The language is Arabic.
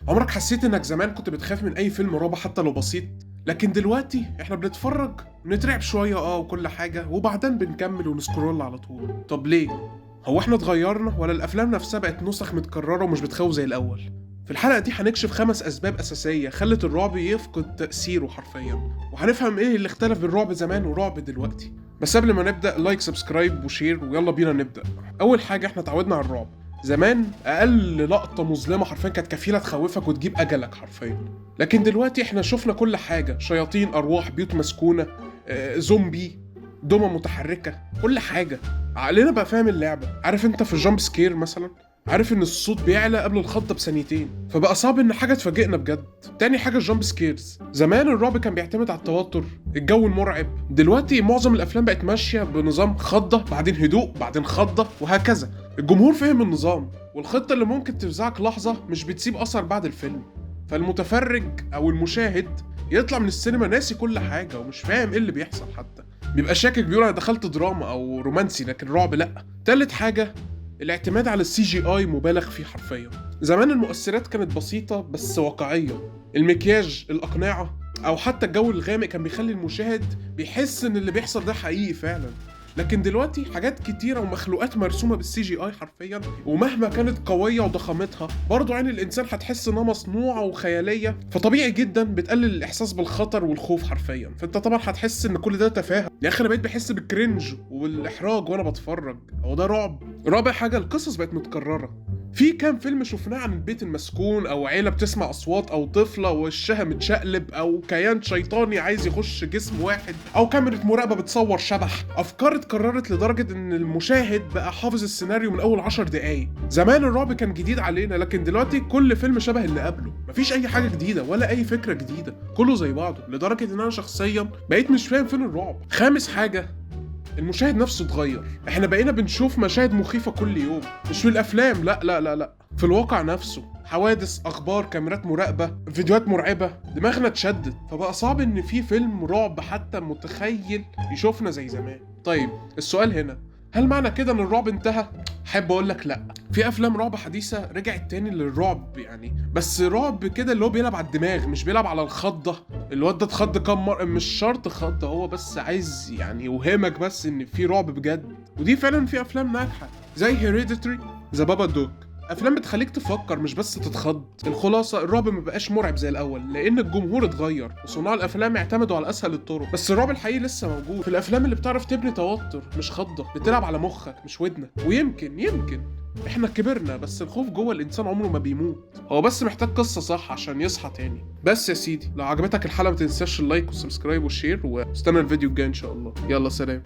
عمرك حسيت انك زمان كنت بتخاف من اي فيلم رعب حتى لو بسيط؟ لكن دلوقتي احنا بنتفرج نترعب شوية وكل حاجة، وبعدين بنكمل ونسكرول على طول. طب ليه؟ هو احنا اتغيرنا ولا الافلام نفسها بقت نسخ متكررة ومش بتخوف زي الاول؟ في الحلقة دي هنكشف 5 أسباب أساسية خلت الرعب يفقد تأثيره حرفيا، وهنفهم إيه اللي اختلف بين رعب زمان ورعب دلوقتي. بس قبل ما نبدأ، لايك سبسكرايب وشير ويلا بينا نبدأ. أول حاجة، احنا اتعودنا على الرعب زمان أقل لقطة مظلمة حرفيا كانت كفيلة تخوفك وتجيب أجلك حرفيا. لكن دلوقتي احنا شفنا كل حاجة، شياطين، أرواح، بيوت مسكونة، زومبي، دمى متحركة، كل حاجة. عقلنا بقى فاهم اللعبة. عارف انت في الجامب سكير مثلا، عارف ان الصوت بيعلى قبل الخضه بثانيتين، فبقى صعب ان حاجه تفاجئنا بجد. تاني حاجه، الجامب سكيرز. زمان الرعب كان بيعتمد على التوتر، الجو المرعب. دلوقتي معظم الافلام بقت ماشيه بنظام خضه بعدين هدوء بعدين خضه وهكذا. الجمهور فهم النظام، والخطه اللي ممكن تفزعك لحظه مش بتسيب اثر بعد الفيلم. فالمتفرج او المشاهد يطلع من السينما ناسي كل حاجه ومش فاهم ايه اللي بيحصل، حتى بيبقى شاكك، بيقول انا دخلت دراما او رومانسي لكن رعب لا. تالت حاجه، الاعتماد على السي جي اي مبالغ فيه حرفيا. زمان المؤثرات كانت بسيطة بس واقعية، المكياج، الأقنعة، أو حتى الجو الغامق كان بيخلي المشاهد بيحس إن اللي بيحصل ده حقيقي فعلا. لكن دلوقتي حاجات كتيرة ومخلوقات مرسومة بالسي جي اي حرفيا، ومهما كانت قوية وضخامتها برضو عين الإنسان هتحس إنها مصنوعة وخيالية، فطبيعي جدا بتقلل الإحساس بالخطر والخوف حرفيا. فأنت طبعا هتحس إن كل ده تفاهة. يا أخي أنا بقيت بحس بالكرنج والإحراج وأنا بتفرج، هو ده رعب؟ رابع حاجة، القصص بقت متكررة. في كام فيلم شفناه عن البيت المسكون، او عيله بتسمع اصوات، او طفله وشها متشقلب، او كيان شيطاني عايز يخش جسم واحد، او كاميرا مراقبه بتصور شبح. افكار اتكررت لدرجه ان المشاهد بقى حافظ السيناريو من اول 10 دقايق. زمان الرعب كان جديد علينا، لكن دلوقتي كل فيلم شبه اللي قبله، مفيش اي حاجه جديده ولا اي فكره جديده، كله زي بعضه، لدرجه ان انا شخصيا بقيت مش فاهم فين الرعب. خامس حاجه، المشاهد نفسه اتغير. احنا بقينا بنشوف مشاهد مخيفة كل يوم، مش في الافلام، لا لا لا لا، في الواقع نفسه. حوادث، اخبار، كاميرات مراقبة، فيديوهات مرعبة. دماغنا اتشدت، فبقى صعب ان في فيلم رعب حتى متخيل يشوفنا زي زمان. طيب السؤال هنا، هل معنى كده ان الرعب انتهى؟ حب اقول لك لا، في افلام رعب حديثه رجعت تاني للرعب يعني، بس رعب كده اللي هو بيلعب على الدماغ، مش بيلعب على الخضه. الواد ده اتخض كام مره، مش شرط خضه، هو بس عايز يعني يوهمك بس ان في رعب بجد. ودي فعلا في افلام ناجحه زي هيريديتري، ذا بابا دوج. افلام بتخليك تفكر مش بس تتخض. الخلاصه، الرعب مبقاش مرعب زي الاول لان الجمهور اتغير وصناع الافلام اعتمدوا على اسهل الطرق، بس الرعب الحقيقي لسه موجود في الافلام اللي بتعرف تبني توتر مش خضه، بتلعب على مخك مش ودنك. ويمكن احنا كبرنا، بس الخوف جوه الانسان عمره ما بيموت، هو بس محتاج قصه صح عشان يصحى تاني. بس يا سيدي، لو عجبتك الحلقه ما تنساش اللايك والسبسكرايب والشير، واستنى الفيديو الجاي ان شاء الله. يلا سلام.